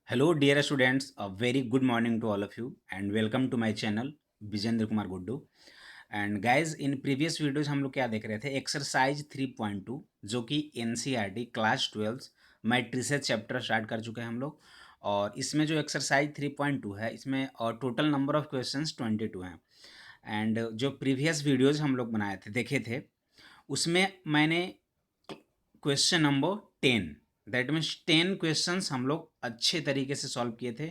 Hello, dear students. A very good morning to all of you, and welcome to my channel, Vijendra Kumar Guddu. And guys in previous videos हम लोग क्या देख रहे थे, exercise 3.2 जो कि NCERT class 12 matrices chapter start कर चुके हैं हम लोग. और इसमें जो एक्सरसाइज 3.2 है, इसमें टोटल नंबर ऑफ क्वेश्चंस 22 हैं. एंड जो प्रीवियस वीडियोज हम लोग बनाए थे, देखे थे, उसमें मैंने question number 10, that means 10 questions हम लोग अच्छे तरीके से सॉल्व किए थे.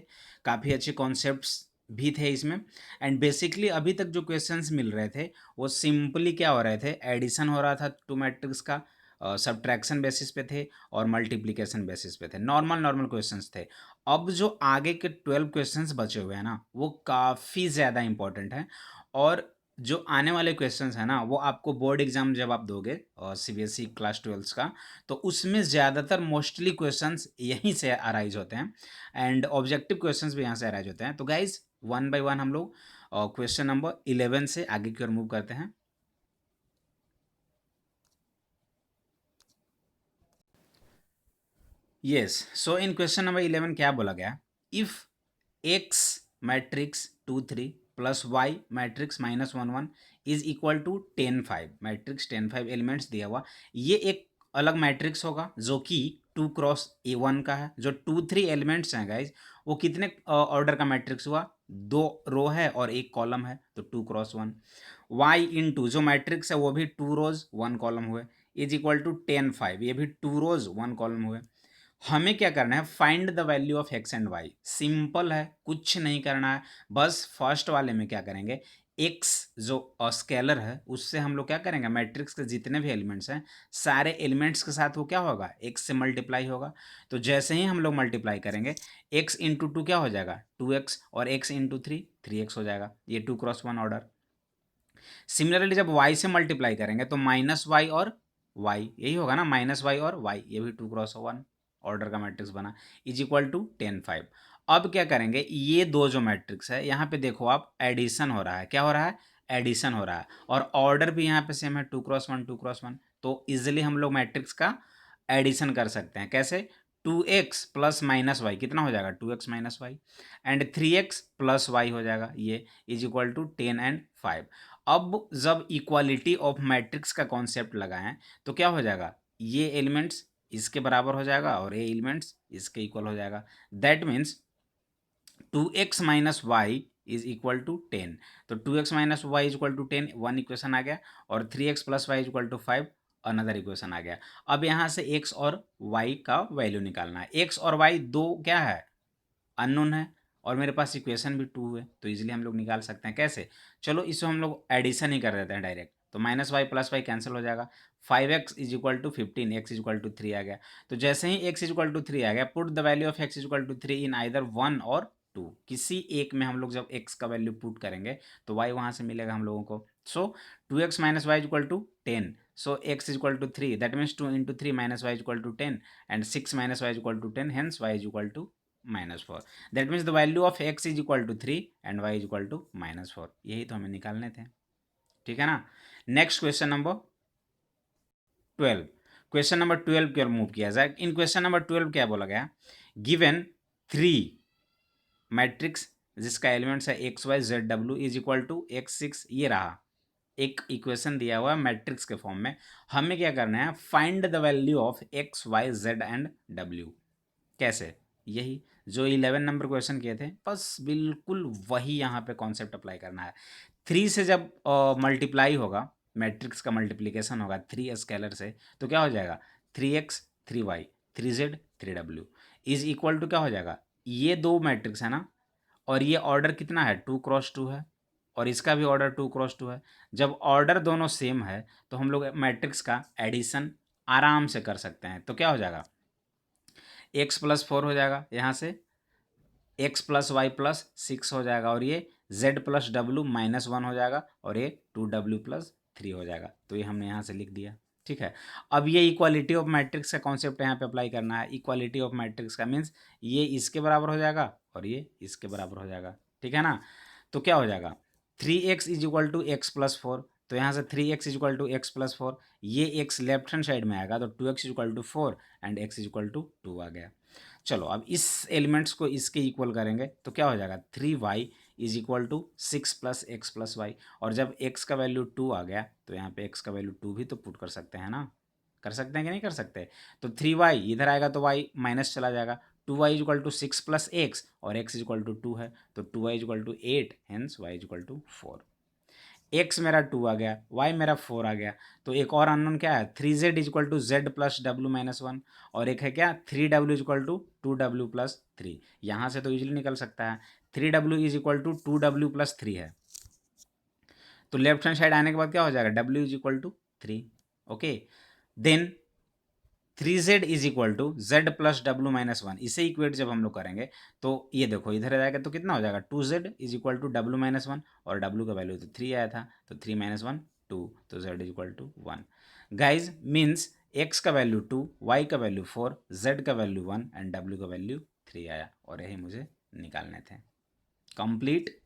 काफ़ी अच्छे कॉन्सेप्ट्स भी थे इसमें. एंड बेसिकली अभी तक जो क्वेश्चंस मिल रहे थे वो सिंपली क्या हो रहे थे, एडिशन हो रहा था टू मैट्रिक्स का, सब्ट्रैक्शन बेसिस पे थे और मल्टीप्लिकेशन बेसिस पे थे. नॉर्मल नॉर्मल क्वेश्चंस थे. अब जो आगे के 12 क्वेश्चंस बचे हुए हैं ना, वो काफ़ी ज़्यादा इंपॉर्टेंट हैं. और जो आने वाले क्वेश्चंस हैं ना, वो आपको बोर्ड एग्जाम जब आप दोगे और सीबीएसई क्लास 12 का, तो उसमें ज़्यादातर मोस्टली क्वेश्चंस यहीं से अराइज होते हैं. एंड ऑब्जेक्टिव क्वेश्चंस भी यहाँ से अराइज होते हैं. तो गाइज वन बाय वन हम लोग क्वेश्चन नंबर 11 से आगे की ओर मूव करते हैं. Yes, so in question number 11 क्या बोला गया, if X matrix 2 3 plus Y matrix -1 1 is equal to 10 5, matrix 10 5 elements दिया हुआ. ये एक अलग मैट्रिक्स होगा जो कि 2x A1 का है. जो 2 3 एलिमेंट्स हैं गाइज, वो कितने ऑर्डर का मैट्रिक्स हुआ, 2 रो है और 1 कॉलम है, तो 2x1. वाई इंटू जो मैट्रिक्स है वो भी 2 रोज 1 कॉलम हुए, इज इक्वल टू 10 5, ये भी 2 रोज 1 कॉलम हुए. हमें क्या करना है, find the value of X and Y. Simple है, कुछ नहीं करना है. बस फर्स्ट वाले में क्या करेंगे, एक्स जो स्केलर है उससे हम लोग क्या करेंगे, मैट्रिक्स के जितने भी एलिमेंट्स हैं सारे एलिमेंट्स के साथ वो क्या होगा, एक्स से मल्टीप्लाई होगा. तो जैसे ही हम लोग मल्टीप्लाई करेंगे, एक्स इंटू टू क्या हो जाएगा 2x, और एक्स इंटू 3 3x हो जाएगा. ये 2x1 ऑर्डर. सिमिलरली जब y से मल्टीप्लाई करेंगे तो -y और y, यही होगा ना, -y और y, ये भी 2x1 ऑर्डर का मैट्रिक्स बना, इज इक्वल टू 10 5. अब क्या करेंगे, ये दो जो मैट्रिक्स है यहाँ पे देखो आप, एडिशन हो रहा है. क्या हो रहा है, एडिशन हो रहा है. और ऑर्डर भी यहाँ पे सेम है, 2x1 तो इजिली हम लोग मैट्रिक्स का एडिशन कर सकते हैं. कैसे, 2x प्लस माइनस वाई कितना हो जाएगा, 2x-y, and 3x plus Y हो जाएगा, ये इज इक्वल टू 10 एंड 5. अब जब इक्वालिटी ऑफ मैट्रिक्स का कॉन्सेप्ट लगाएं तो क्या हो जाएगा, ये एलिमेंट्स इसके बराबर हो जाएगा और ये एलिमेंट्स इसके इक्वल हो जाएगा. That means 2x-y is equal to 10. तो 2x-y is equal to 10, one equation आ गया. और 3x+y is equal to 5, another equation आ गया. अब यहाँ से x और y का वैल्यू निकालना है. x और y दो क्या है, अननोन है, और मेरे पास इक्वेशन भी 2 है, तो इजीली हम लोग निकाल सकते हैं. कैसे, चलो इसको हम लोग एडिशन ही कर देते हैं डायरेक्ट. तो -y+y कैंसिल हो जाएगा. 5x is equal to 15, x is equal to 3 आ गया. तो जैसे ही x इज इक्वल टू 3 आ गया, put the value of x is equal to 3 in either 1 और 2. किसी एक में हम लोग जब x का वैल्यू पुट करेंगे तो y वहाँ से मिलेगा हम लोगों को. So 2x minus Y is equal to 10. So x is equal to 3, that means 2 into 3 minus y is equal to 10, and 6 minus y is equal to 10, hence y is equal to -4. That means the value of x is equal to 3 and y is equal to -4. यही तो हमें निकालने थे. ठीक है ना. Next question number 12. Question number 12 की ओर move किया जाए. इन क्वेश्चन नंबर 12 क्या बोला गया, गिवन 3 मैट्रिक्स जिसका एलिमेंट्स है XYZW is equal to x6, ये रहा एक इक्वेशन दिया हुआ है मैट्रिक्स के फॉर्म में. हमें क्या करना है, find the value of XYZ and W. कैसे, यही जो 11 नंबर क्वेश्चन किए थे, बस बिल्कुल वही यहाँ पे कॉन्सेप्ट अप्लाई करना है. 3 से जब मल्टीप्लाई होगा, मैट्रिक्स का मल्टीप्लिकेशन होगा 3 स्केलर से, तो क्या हो जाएगा, 3x 3y 3z 3w is equal to क्या हो जाएगा, ये दो मैट्रिक्स है ना, और ये ऑर्डर कितना है 2x2 है, और इसका भी ऑर्डर 2x2 है. जब ऑर्डर दोनों सेम है तो हम लोग मैट्रिक्स का एडिशन आराम से कर सकते हैं. तो क्या हो जाएगा, x+4 हो जाएगा, यहाँ से x+y+6 हो जाएगा, और ये z+w -1 हो जाएगा, और ये 2w+3 हो जाएगा. तो ये हमने यहाँ से लिख दिया. ठीक है. अब ये इक्वालिटी ऑफ मैट्रिक्स का कॉन्सेप्ट यहाँ पे अप्लाई करना है. इक्वालिटी ऑफ मैट्रिक्स का मीन्स ये इसके बराबर हो जाएगा और ये इसके बराबर हो जाएगा. ठीक है ना. तो क्या हो जाएगा, 3x is equal to x+4, तो यहाँ से 3x is equal to X plus 4, ये x लेफ्ट हैंड साइड में आएगा तो 2x is equal to 4 and x is equal to 2 आ गया। चलो अब इस एलिमेंट्स को इसके इक्वल करेंगे तो क्या हो जाएगा, 3y is equal to 6 plus X plus Y. और जब x का वैल्यू 2 आ गया तो यहाँ पे x का वैल्यू 2 भी तो पुट कर सकते हैं ना, कर सकते हैं कि नहीं कर सकते। तो 3y इधर आएगा तो y माइनस चला जाएगा, 2y is equal to 6 plus X और x इज इक्वल टू 2 है तो 2y is equal to 8, hence y is equal to 4। x मेरा 2 आ गया, y मेरा 4 आ गया, तो एक और अननोन क्या है, 3z is equal to Z plus W minus 1, और एक है क्या 3w is equal to 2w plus 3। यहाँ से तो इजीली निकल सकता है, 3w is equal to 2w plus 3 है, तो लेफ्ट हैंड साइड आने के बाद क्या हो जाएगा, w is equal to 3। Okay, then 3z is equal to Z plus W minus 1, इसे इक्वेट जब हम लोग करेंगे तो ये देखो इधर आ जाएगा तो कितना हो जाएगा, 2z is equal to W minus 1, और w का वैल्यू तो 3 आया था तो 3 माइनस 1 2, तो z is equal to 1। Guys means x का वैल्यू 2, y का वैल्यू 4, z का वैल्यू 1 एंड w का वैल्यू 3 आया, और यही मुझे निकालने थे। कंप्लीट।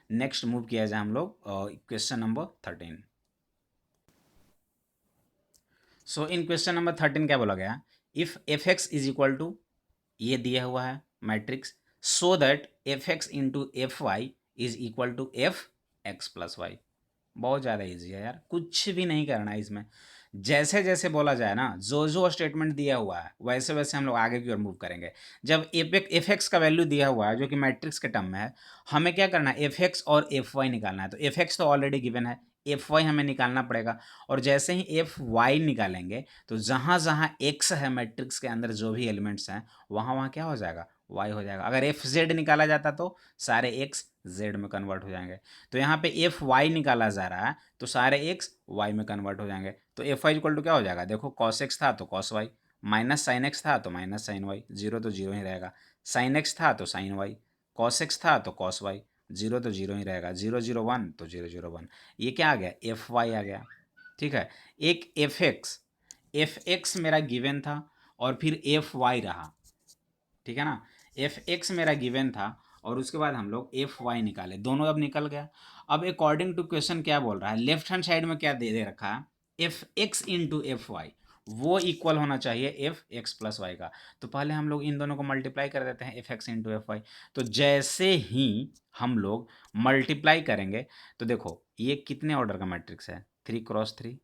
नेक्स्ट मूव किया जाए हम लोग question number 13। So in question number 13 क्या बोला गया, if F X is equal to, ये दिया हुआ है matrix, so that F x into F Y is equal to F x plus Y. बहुत ज़्यादा ईजी है यार, कुछ भी नहीं करना है इसमें, जैसे जैसे बोला जाए ना, जो जो स्टेटमेंट दिया हुआ है वैसे वैसे हम लोग आगे की ओर मूव करेंगे। जब एफ एक्स का वैल्यू दिया हुआ है जो कि मैट्रिक्स के टर्म में है, हमें क्या करना है, एफ एक्स और एफ वाई निकालना है। तो एफ एक्स तो ऑलरेडी गिवन है, एफ वाई हमें निकालना पड़ेगा, और जैसे ही एफ वाई निकालेंगे तो जहाँ जहाँ एक्स है मैट्रिक्स के अंदर जो भी एलिमेंट्स हैं वहाँ वहाँ क्या हो जाएगा, वाई हो जाएगा। अगर एफ जेड निकाला जाता तो सारे एक्स जेड में कन्वर्ट हो जाएंगे, तो यहाँ पे एफ वाई निकाला जा रहा है तो सारे एक्स वाई में कन्वर्ट हो जाएंगे। तो एफ वाई इक्वल टू क्या हो जाएगा, देखो कॉस एक्स था तो cos Y, minus sine X था तो माइनस साइन वाई, जीरो तो जीरो ही रहेगा, साइन एक्स था तो साइन वाई, कॉस एक्स था तो कॉस वाई, जीरो तो जीरो ही रहेगा, जीरो जीरो वन तो जीरो जीरो वन, ये क्या आ गया, एफ वाई आ गया। ठीक है, एक एफ एक्स मेरा गिवन था और फिर एफ वाई रहा, ठीक है ना, एफ एक्स मेरा गिवन था और उसके बाद हम लोग एफ वाई निकाले, दोनों अब निकल गया। अब अकॉर्डिंग टू क्वेश्चन क्या बोल रहा है, लेफ्ट हैंड साइड में क्या दे रखा है, F x into F Y, वो इक्वल होना चाहिए एफ एक्स प्लस वाई का। तो पहले हम लोग इन दोनों को मल्टीप्लाई कर देते हैं, F x into F Y. तो जैसे ही हम लोग मल्टीप्लाई करेंगे तो देखो ये कितने ऑर्डर का मैट्रिक्स है, 3x3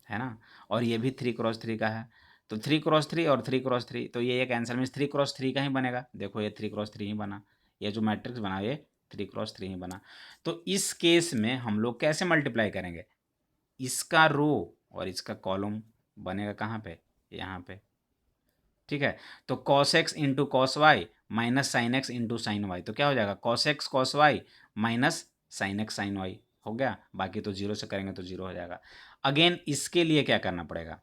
है ना, और ये भी 3x3 का है, तो 3x3 और 3x3, तो ये एक आंसर मीन्स 3x3 का ही बनेगा। देखो ये 3x3 ही बना, ये जो मैट्रिक्स बना ये 3x3 ही बना। तो इस केस में हम लोग कैसे मल्टीप्लाई करेंगे, इसका रो और इसका कॉलम बनेगा कहाँ पे, यहाँ पे। ठीक है, तो cos x into cos Y minus sine x into sine Y, तो क्या हो जाएगा, cos X cos Y minus sine X sine Y हो गया, बाकी तो जीरो से करेंगे तो जीरो हो जाएगा। अगेन इसके लिए क्या करना पड़ेगा,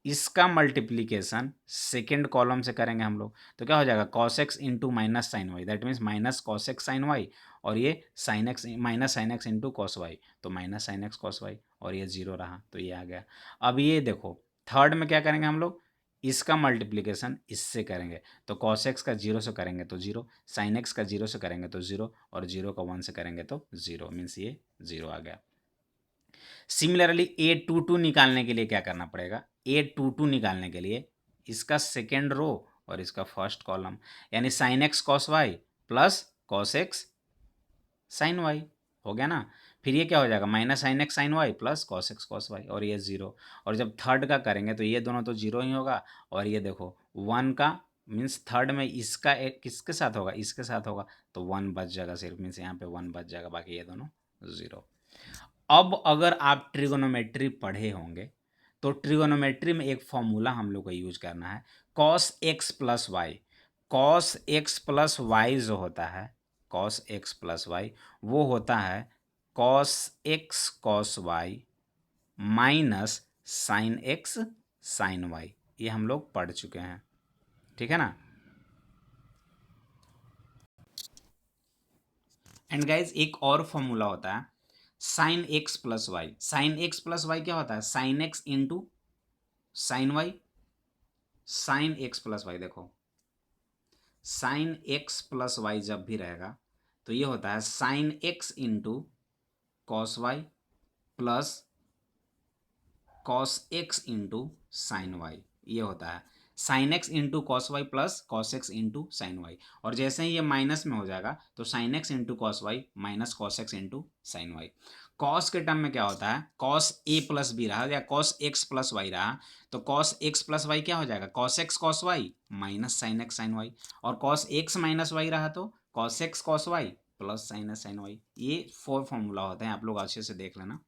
इसका मल्टीप्लीकेशन सेकेंड कॉलम से करेंगे हम लोग, तो क्या हो जाएगा, cos x into minus sine y, that means minus cos x sine Y, और ये sine x minus sine x into cos y, तो minus sine x cos Y, और ये जीरो रहा तो ये आ गया। अब ये देखो थर्ड में क्या करेंगे हम लोग, इसका मल्टीप्लिकेशन इससे करेंगे, तो कॉस एक्स का जीरो से करेंगे तो जीरो, साइन एक्स का जीरो से करेंगे तो जीरो, और जीरो का वन से करेंगे तो जीरो, मीन्स ये जीरो आ गया। सिमिलरली A22 निकालने के लिए क्या करना पड़ेगा, A22 निकालने के लिए इसका सेकेंड रो और इसका फर्स्ट कॉलम, यानी sine x cos Y plus cos x sine Y हो गया ना। फिर ये क्या हो जाएगा, minus sine X sine Y plus cos X cos Y, और ये जीरो, और जब थर्ड का करेंगे तो ये दोनों तो जीरो ही होगा, और ये देखो वन का मीन्स थर्ड में इसका एक किसके साथ होगा, इसके साथ होगा, तो वन बच जाएगा सिर्फ, मीन्स यहाँ पे वन बच जाएगा, बाकी ये दोनों जीरो। अब अगर आप ट्रिगोनोमेट्री पढ़े होंगे तो ट्रिगोनोमेट्री में एक फॉर्मूला हम लोग को यूज करना है, cos X plus Y. Cos X plus Y जो होता है, कॉस एक्स प्लस वाई वो होता है cos X cos Y minus sine X sine Y, ये हम लोग पढ़ चुके हैं, ठीक है ना। एंड गाइज एक और फॉर्मूला होता है sine X plus Y. Sine X plus Y क्या होता है, sine x into sine Y, sine X plus Y, देखो साइन एक्स प्लस वाई जब भी रहेगा तो ये होता है sine x into cos Y plus cos x into sine Y, ये होता है sine x into cos Y plus cos x into sine Y. और जैसे ही ये माइनस में हो जाएगा तो sine x into cos Y minus cos x into sine Y. Cos के टर्म में क्या होता है, कॉस ए प्लस बी रहा या कॉस एक्स प्लस वाई रहा, तो कॉस एक्स प्लस वाई क्या हो जाएगा, cos X cos Y minus sine X sine Y. और कॉस एक्स माइनस वाई रहा तो cos X cos Y plus sine X sine Y. ये 4 फॉर्मूला होते हैं, आप लोग अच्छे से देख लेना।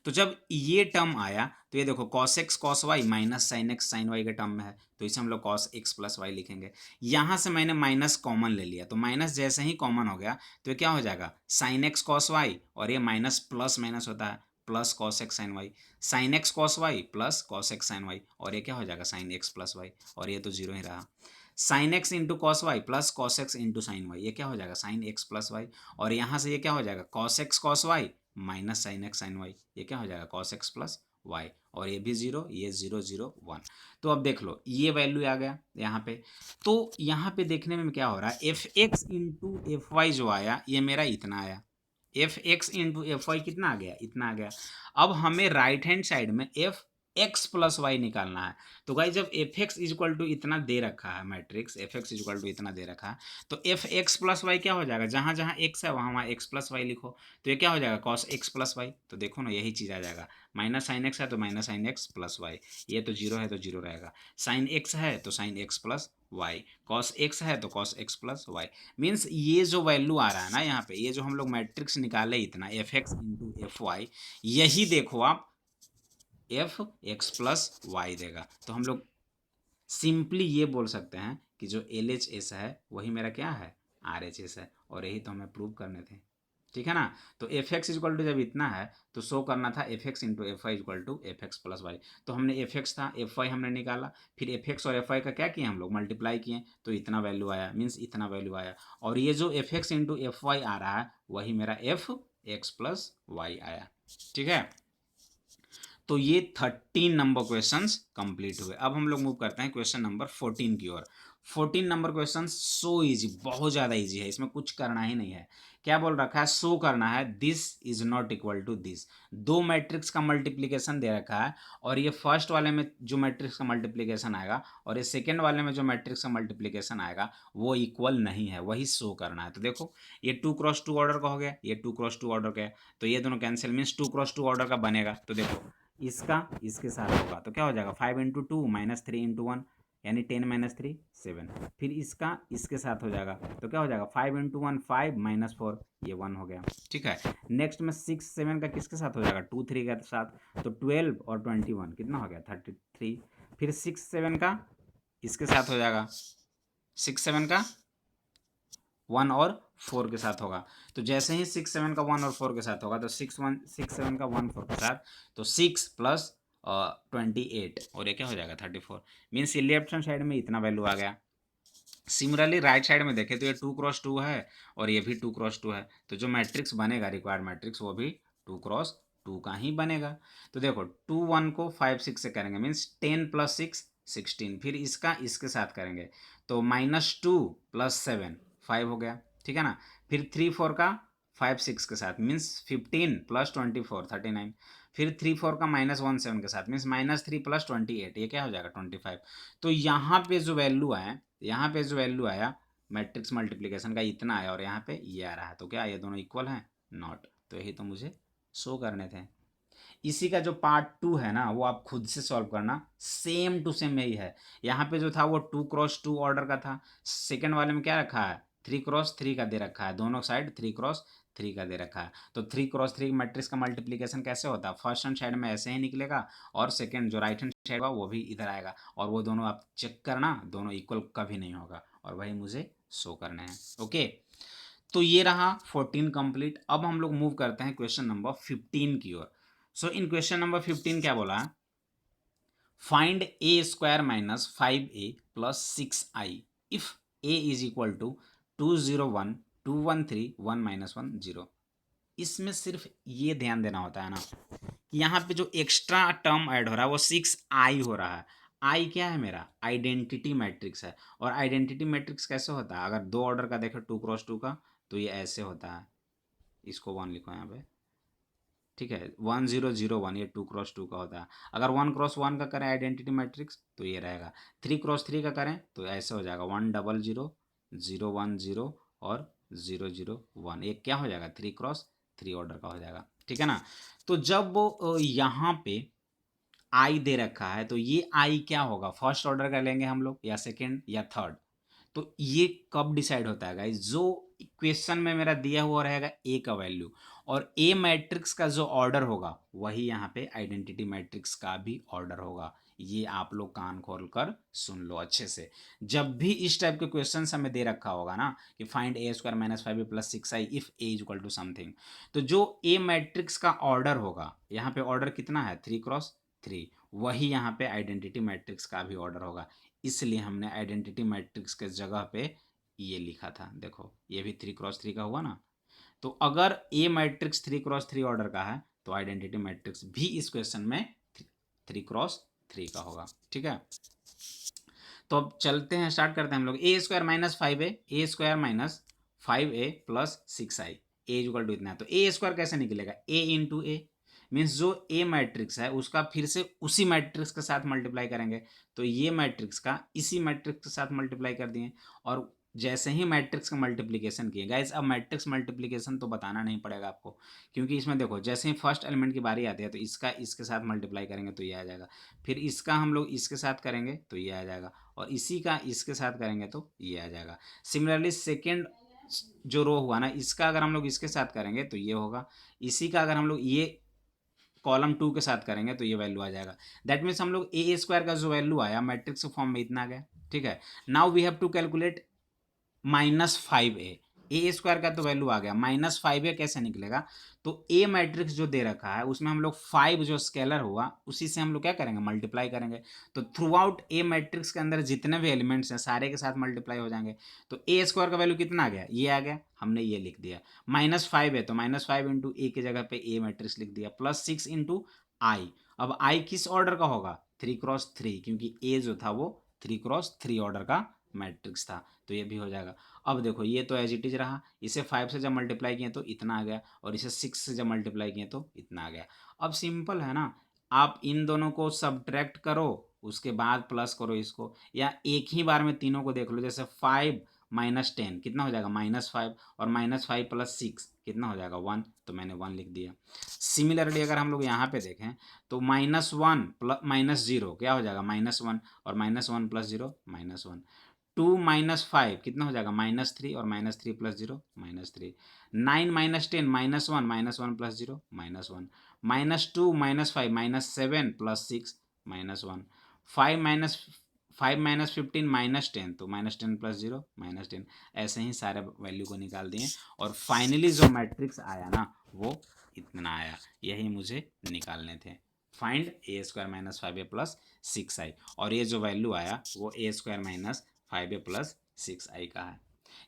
तो जब ये टर्म आया तो ये देखो cos X cos Y minus sine X sine Y के टर्म में है, तो इसे हम लोग कॉस एक्स प्लस वाई लिखेंगे। यहाँ से मैंने माइनस कॉमन ले लिया, तो माइनस जैसे ही कॉमन हो गया तो ये क्या हो जाएगा, साइन एक्स कॉस वाई, और ये माइनस प्लस माइनस होता है plus cos x sine Y, sine x cos Y plus cos x sine Y, और ये क्या हो जाएगा साइन एक्स प्लस वाई, और ये तो जीरो ही रहा। Sine x into cos Y plus cos x into sine Y, ये क्या हो जाएगा साइन एक्स प्लस वाई, और यहाँ से ये क्या हो जाएगा cos X cos Y minus sine X sine Y, ये क्या हो जाएगा कॉस एक्स प्लस वाई, और ये भी जीरो, ये 0 0 1। तो अब देख लो ये वैल्यू आ गया यहाँ पे। तो यहाँ पे देखने में क्या हो रहा है, F x into F Y जो आया ये मेरा इतना आया, F x into F Y कितना आ गया, इतना आ गया। अब हमें राइट हैंड साइड में एफ एक्स प्लस वाई निकालना है। तो गाइस जब एफ एक्स इजक्वल टू इतना दे रखा है, matrix F X is equal to इतना दे रखा है, तो एफ एक्स प्लस वाई क्या हो जाएगा, जहाँ जहाँ एक्स है वहाँ वहाँ एक्स प्लस वाई लिखो, तो ये क्या हो जाएगा कॉस एक्स प्लस वाई। तो देखो ना यही चीज़ आ जाएगा, माइनस साइन एक्स है तो minus sine X plus Y, ये तो जीरो है तो जीरो रहेगा, साइन एक्स है तो sine X plus Y, cos X है तो cos X plus Y. Means ये जो वैल्यू आ रहा है ना यहाँ पे, ये जो हम लोग मैट्रिक्स निकाले इतना F x into F Y, यही देखो आप एफ एक्स प्लस वाई देगा। तो हम लोग सिंपली ये बोल सकते हैं कि जो एल एच एस है वही मेरा क्या है आर एच एस है, और यही तो हमें प्रूव करने थे, ठीक है ना। तो एफ एक्स इजक्वल टू जब इतना है तो शो करना था f x into F y is equal to F x plus y. तो हमने एफ एक्स था, एफ वाई हमने निकाला, फिर एफ एक्स और एफ वाई का क्या किया हम लोग मल्टीप्लाई किए, तो इतना वैल्यू आया, मीन्स इतना वैल्यू आया। और ये जो f x into F y आ रहा है वही मेरा एफ एक्स प्लस वाई आया, ठीक है। तो ये 13 नंबर क्वेश्चंस कंप्लीट हुए। अब हम लोग मूव करते हैं क्वेश्चन नंबर 14 की ओर। 14 नंबर क्वेश्चन सो इजी, बहुत ज़्यादा इजी है, इसमें कुछ करना ही नहीं है। क्या बोल रखा है, शो करना है this is not equal to this. दो मैट्रिक्स का मल्टीप्लीकेशन दे रखा है, और ये फर्स्ट वाले में जो मैट्रिक्स का मल्टीप्लीकेशन आएगा और ये सेकेंड वाले में जो मैट्रिक्स का मल्टीप्लीकेशन आएगा वो इक्वल नहीं है, वही शो करना है। तो देखो ये 2x2 ऑर्डर का हो गया, ये 2x2 ऑर्डर का है, तो ये दोनों कैंसिल, मीन्स 2x2 ऑर्डर का बनेगा। तो देखो इसका इसके साथ होगा तो क्या हो जाएगा 5 into two minus 3 into one, यानी 10 माइनस 3 7। फिर इसका इसके साथ हो जाएगा तो क्या हो जाएगा 5 इंटू वन 5 माइनस 4, ये 1 हो गया, ठीक है। नेक्स्ट में 6 7 का किसके साथ हो जाएगा 2 3 के साथ, तो 12 और 21 कितना हो गया 33। फिर 6 7 का इसके साथ हो जाएगा, 6 7 का 1 और 4 के साथ होगा। तो जैसे ही 6 7 का 1 और 4 के साथ होगा तो 6 7 का 1 4 के साथ, तो 6 प्लस 28, और ये क्या हो जाएगा 34। मीन्स ये लेफ्ट हैंड साइड में इतना वैल्यू आ गया। सिमिलरली राइट साइड में देखें तो ये 2x2 है और ये भी 2x2 है, तो जो मैट्रिक्स बनेगा रिक्वायर्ड मैट्रिक्स वो भी 2x2 का ही बनेगा। तो देखो 2 1 को 5 6 से करेंगे, मीन्स 10 प्लस 6 16। फिर इसका इसके साथ करेंगे तो -2 प्लस 7 5 हो गया, ठीक है ना। फिर 3 4 का 5 6 के साथ, मीन्स 15 प्लस 24 39। फिर 3 4 का -1 7 के साथ, मीन्स -3 प्लस 28, ये क्या हो जाएगा 25। तो यहाँ पे जो वैल्यू आए, यहाँ पे जो वैल्यू आया मैट्रिक्स मल्टीप्लिकेशन का इतना आया, और यहाँ पे ये आ रहा है, तो क्या ये दोनों इक्वल हैं, नॉट। तो यही तो मुझे शो करने थे। इसी का जो पार्ट 2 है ना वो आप खुद से सॉल्व करना, सेम टू सेम यही है। यहाँ पे जो था वो 2x2 ऑर्डर का था, सेकेंड वाले में क्या रखा है 3x3 का दे रखा है, दोनों साइड 3x3 का दे रखा है। तो 3x3 मैट्रिक्स का मल्टीप्लिकेशन कैसे होता है, फर्स्ट हैंड साइड में ऐसे ही निकलेगा, और सेकेंड जो राइट हैंड साइड होगा वो भी इधर आएगा, और वो दोनों आप चेक करना, दोनों इक्वल कभी नहीं होगा, और वही मुझे शो करने हैं, ओके। तो ये रहा 14 कंप्लीट। अब हम लोग मूव करते हैं क्वेश्चन नंबर 15 की ओर। सो इन क्वेश्चन नंबर 15 क्या बोला, find A square minus 5a plus 6i if a is equal to 201 213 1 minus 1 0। इसमें सिर्फ ये ध्यान देना होता है ना कि यहाँ पे जो एक्स्ट्रा टर्म ऐड हो रहा है वो 6i हो रहा है। आई क्या है मेरा आइडेंटिटी मैट्रिक्स है, और आइडेंटिटी मैट्रिक्स कैसे होता है, अगर दो ऑर्डर का देखें 2x2 का तो ये ऐसे होता है, इसको 1 लिखो यहाँ पे, ठीक है, 1001 ये 2x2 का होता है। अगर 1x1 का करें आइडेंटिटी मैट्रिक्स तो ये रहेगा। 3x3 का करें तो ऐसे हो जाएगा 100 010 और 001। ये क्या हो जाएगा 3x3 ऑर्डर का हो जाएगा। ठीक है ना। तो जब वो यहाँ पे आई दे रखा है तो ये आई क्या होगा, फर्स्ट ऑर्डर का लेंगे हम लोग या सेकेंड या थर्ड। तो ये कब डिसाइड होता है गाइस, जो इक्वेशन में मेरा दिया हुआ रहेगा ए का वैल्यू और ए मैट्रिक्स का जो ऑर्डर होगा वही यहाँ पे आइडेंटिटी मैट्रिक्स का भी ऑर्डर होगा। ये आप लोग कान खोल कर सुन लो अच्छे से। जब भी इस टाइप के क्वेश्चन हमें दे रखा होगा ना कि find A square minus 5 plus 6i if A is equal to something, तो जो ए मैट्रिक्स का ऑर्डर होगा, यहाँ पे ऑर्डर कितना है 3x3, वही यहाँ पे आइडेंटिटी मैट्रिक्स का भी ऑर्डर होगा। इसलिए हमने आइडेंटिटी मैट्रिक्स के जगह पे ये लिखा था। देखो ये भी 3x3 का हुआ ना। तो अगर ए मैट्रिक्स 3x3 ऑर्डर का है तो आइडेंटिटी मैट्रिक्स भी इस क्वेश्चन में 3x3 का होगा। ठीक है, तो अब चलते हैं, स्टार्ट करते हैं हम लोग। A square minus 5a plus 6i A equal to इतना है। तो ए स्क्वायर कैसे निकलेगा, ए इंटू ए मीन्स जो ए मैट्रिक्स है उसका फिर से उसी मैट्रिक्स के साथ मल्टीप्लाई करेंगे। तो ये मैट्रिक्स का इसी मैट्रिक्स के साथ मल्टीप्लाई कर दिए और जैसे ही मैट्रिक्स का मल्टीप्लिकेशन किए गाइज, अब मैट्रिक्स मल्टीप्लिकेशन तो बताना नहीं पड़ेगा आपको, क्योंकि इसमें देखो जैसे ही फर्स्ट एलिमेंट की बारी आती है तो इसका इसके साथ मल्टीप्लाई करेंगे तो ये आ जाएगा, फिर इसका हम लोग इसके साथ करेंगे तो ये आ जाएगा और इसी का इसके साथ करेंगे तो ये आ जाएगा। सिमिलरली सेकेंड जो रो हुआ ना, इसका अगर हम लोग इसके साथ करेंगे तो ये होगा, इसी का अगर हम लोग ये कॉलम 2 के साथ करेंगे तो ये वैल्यू आ जाएगा। दैट मीन्स हम लोग ए स्क्वायर का जो वैल्यू आया मैट्रिक्स फॉर्म में इतना आ गया। ठीक है, now we have to calculate -5a। A square का तो वैल्यू आ गया, -5a कैसे निकलेगा, तो ए मैट्रिक्स जो दे रखा है उसमें हम लोग 5 जो स्केलर हुआ उसी से हम लोग क्या करेंगे मल्टीप्लाई करेंगे। तो थ्रू आउट ए मैट्रिक्स के अंदर जितने भी एलिमेंट्स हैं सारे के साथ मल्टीप्लाई हो जाएंगे। तो ए स्क्वायर का वैल्यू कितना आ गया, ये आ गया, हमने ये लिख दिया। -5 है तो -5 इंटू ए की जगह पे ए मैट्रिक्स लिख दिया, प्लस 6 इंटू आई। अब आई किस ऑर्डर का होगा 3x3, क्योंकि ए जो था वो 3x3 ऑर्डर का मैट्रिक्स था, तो ये भी हो जाएगा। अब देखो ये तो एज इट इज रहा, इसे 5 से जब मल्टीप्लाई किए तो इतना आ गया और इसे 6 से जब मल्टीप्लाई किए तो इतना आ गया। अब सिंपल है ना, आप इन दोनों को सब्ट्रैक्ट करो उसके बाद प्लस करो इसको, या एक ही बार में तीनों को देख लो। जैसे 5 माइनस 10 कितना हो जाएगा -5 और -5 प्लस 6 कितना हो जाएगा 1, तो मैंने 1 लिख दिया। सिमिलरली अगर हम लोग यहाँ पे देखें तो -1 प्लस -0 क्या हो जाएगा -1 और -1 प्लस 0 -1। 2 माइनस 5 कितना हो जाएगा -3 और -3 plus 0 -3। 9 minus 10 -1 plus 0 -1। -2 minus 5 -7 plus 6 -1। 5 minus 15 -10 तो -10 प्लस 0 -10। ऐसे ही सारे वैल्यू को निकाल दिए और फाइनली जो मैट्रिक्स आया ना वो इतना आया। यही मुझे निकालने थे, फाइंड ए square minus 5a plus 6i, और ये जो वैल्यू आया वो ए square minus 5a plus 6i का है।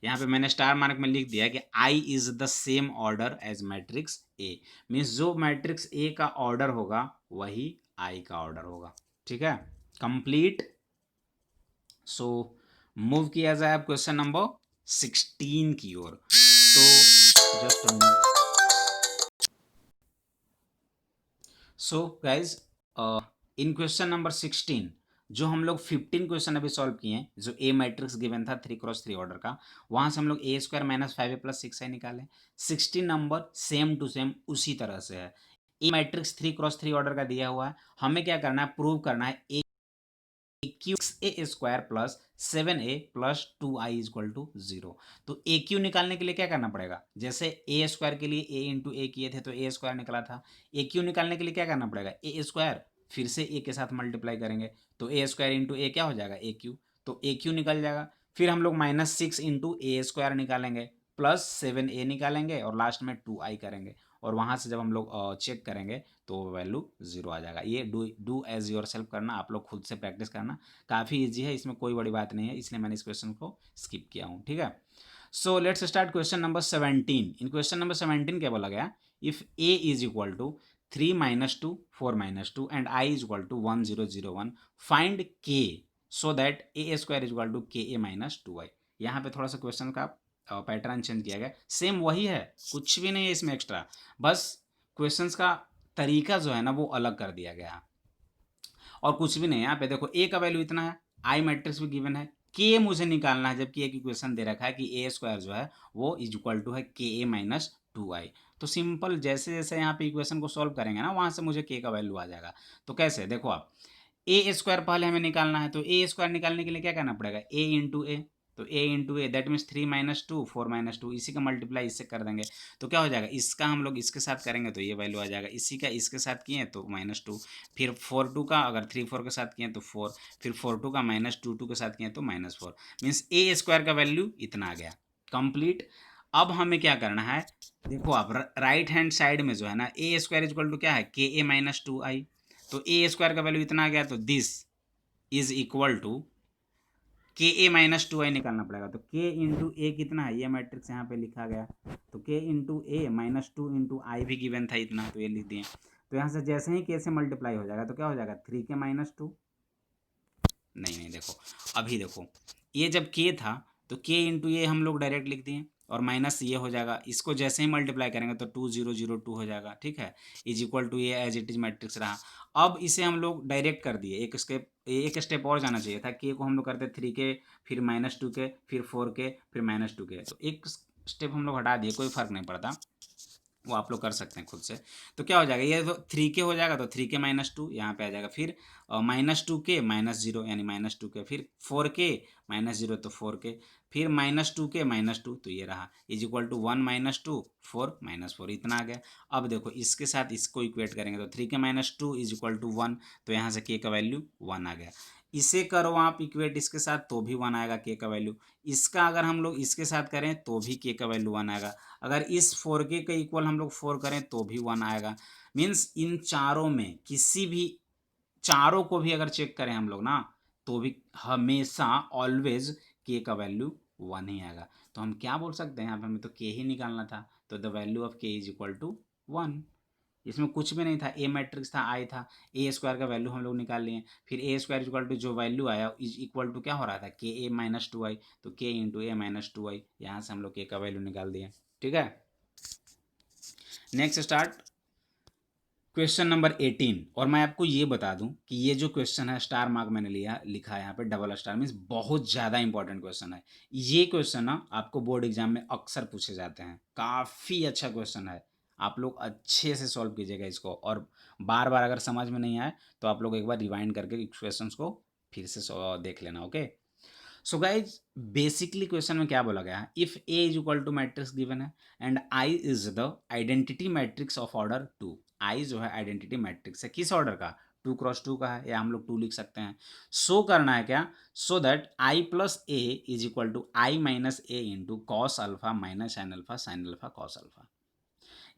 यहाँ पे मैंने स्टार मार्क में लिख दिया कि i is the same order as matrix a, means जो मैट्रिक्स a का ऑर्डर होगा वही i का ऑर्डर होगा। ठीक है, कंप्लीट। सो मूव किया जाए अब क्वेश्चन नंबर 16 की ओर। तो just so guys in question number 16 जो हम लोग 15 क्वेश्चन अभी सॉल्व किए हैं, जो ए मैट्रिक्स गिवन था 3x3 ऑर्डर का, वहां से हम लोग A square minus 5a plus 6i निकाले। 16 नंबर सेम टू सेम उसी तरह से है। ए मैट्रिक्स 3x3 ऑर्डर का दिया हुआ है, हमें क्या करना है, प्रूव करना है A cube A square plus 7a plus 2i is equal to 0। तो ए क्यू निकालने के लिए क्या करना पड़ेगा, जैसे ए स्क्वायर के लिए ए इंटू ए किए थे तो ए स्क्वायर निकला था। ए क्यू निकालने के लिए क्या करना पड़ेगा, ए स्क्वायर फिर से ए के साथ मल्टीप्लाई करेंगे तो ए स्क्वायर इंटू ए क्या हो जाएगा ए क्यू, तो ए क्यू निकल जाएगा। फिर हम लोग -6 इंटू ए स्क्वायर निकालेंगे प्लस 7a निकालेंगे और लास्ट में 2i करेंगे और वहाँ से जब हम लोग चेक करेंगे तो वैल्यू 0 आ जाएगा। ये डू एज योर सेल्फ करना, आप लोग खुद से प्रैक्टिस करना, काफ़ी ईजी है, इसमें कोई बड़ी बात नहीं है, इसलिए मैंने इस क्वेश्चन को स्किप किया हूँ। ठीक है, so let's start question number 17। In question number 17 क्या बोला गया, if A is equal to 3 - 2 4 - 2 and I is equal to 1 0 0 1 find k so that A square is equal to k A minus 2i। यहाँ पे थोड़ा सा question का pattern change किया गया, सेम वही है, कुछ भी नहीं है इसमें एक्स्ट्रा, बस क्वेश्चंस का तरीका जो है ना वो अलग कर दिया गया है और कुछ भी नहीं है। यहाँ पे देखो ए का वैल्यू इतना है, आई मैट्रिक्स भी गिवन है, के मुझे निकालना है, जबकि एक इक्वेशन दे रखा है कि ए स्क्वायर जो है वो इज इक्वल टू है के ए माइनस 2i। तो सिंपल जैसे जैसे यहाँ पे इक्वेशन को सॉल्व करेंगे ना वहाँ से मुझे के का वैल्यू आ जाएगा। तो कैसे देखो आप, ए स्क्वायर पहले हमें निकालना है, तो ए स्क्वायर निकालने के लिए क्या करना पड़ेगा, ए इंटू ए। तो A into A that means 3 minus 2 4 minus 2, इसी का मल्टीप्लाई इससे कर देंगे तो क्या हो जाएगा, इसका हम लोग इसके साथ करेंगे तो ये वैल्यू आ जाएगा, इसी का इसके साथ किए तो -2, फिर 4 2 का अगर 3 4 के साथ किए तो 4, फिर 4 2 का -2 2 के साथ किए तो -4, मीन्स ए स्क्वायर का वैल्यू इतना आ गया कंप्लीट। अब हमें क्या करना है, देखो आप राइट हैंड साइड में जो है ना ए स्क्वायर इक्वल टू क्या है, के ए माइनस 2i। तो ए स्क्वायर का वैल्यू इतना आ गया, तो this is equal to k A minus 2i निकालना पड़ेगा। तो के इंटू ए कितना है, ये मैट्रिक्स यहाँ पे लिखा गया, तो के इंटू ए -2 इंटू आई भी गिवन था इतना, तो ये लिख दिए। तो यहाँ से जैसे ही के से मल्टीप्लाई हो जाएगा तो क्या हो जाएगा, 3 के -2, नहीं देखो अभी देखो, ये जब के था तो के इंटू ए हम लोग डायरेक्ट लिख दिए और माइनस ये हो जाएगा, इसको जैसे ही मल्टीप्लाई करेंगे तो 2002 हो जाएगा, ठीक है, इज इक्वल टू ये एज इट इज मैट्रिक्स रहा। अब इसे हम लोग डायरेक्ट कर दिए, एक स्टेप और जाना चाहिए था, के को हम लोग करते 3 के, फिर -2 के, फिर 4 के, फिर -2 के, तो एक स्टेप हम लोग हटा दिए, कोई फर्क नहीं पड़ता, वो आप लोग कर सकते हैं खुद से। तो क्या हो जाएगा, ये तो 3 के हो जाएगा तो 3 के -2 यहाँ पे आ जाएगा, फिर -2 के -0 यानी -2 के, फिर 4 के -0 तो 4 के, फिर -2 के -2 तो ये रहा, इज इक्वल टू 1 -2 4 -4 इतना आ गया। अब देखो इसके साथ इसको इक्वेट करेंगे तो 3 के -2 इज इक्वल टू 1, तो यहाँ से के का वैल्यू 1 आ गया। इसे करो आप इक्वेट इसके साथ तो भी 1 आएगा के का वैल्यू, इसका अगर हम लोग इसके साथ करें तो भी के का वैल्यू 1 आएगा, अगर इस 4k के इक्वल हम लोग 4 करें तो भी 1 आएगा। मीन्स इन चारों में किसी भी चारों को भी अगर चेक करें हम लोग ना तो भी हमेशा ऑलवेज के का वैल्यू 1 ही आएगा। तो हम क्या बोल सकते हैं, यहाँ पे हमें तो के ही निकालना था, तो द वैल्यू ऑफ के इज इक्वल टू 1। इसमें कुछ भी नहीं था, ए मैट्रिक्स था, आई था, ए स्क्वायर का वैल्यू हम लोग निकाल लिए, फिर ए स्क्वायर इक्वल टू जो वैल्यू आया इज इक्वल टू क्या हो रहा था, के ए -2i, तो के इंटू ए -2i, यहाँ से हम लोग के का वैल्यू निकाल दिए, ठीक है। Next start question number 18। और मैं आपको ये बता दूं कि ये जो क्वेश्चन है स्टार मार्क मैंने लिया लिखा है यहाँ पे डबल स्टार, मीन्स बहुत ज़्यादा इंपॉर्टेंट क्वेश्चन है। ये क्वेश्चन ना आपको बोर्ड एग्जाम में अक्सर पूछे जाते हैं, काफ़ी अच्छा क्वेश्चन है, आप लोग अच्छे से सॉल्व कीजिएगा इसको, और बार बार अगर समझ में नहीं आए तो आप लोग एक बार रिवाइंड करके क्वेश्चन को फिर से देख लेना, okay. So guys basically question में क्या बोला गया है, if A is equal to matrix given है and I is the identity matrix of order 2। I जो है आइडेंटिटी मैट्रिक्स है किस ऑर्डर का, 2x2 का है, या हम लोग 2 लिख सकते हैं। सो करना है क्या, so that I plus A is equal to I minus A into cos alpha minus sine alpha sine alpha cos alpha.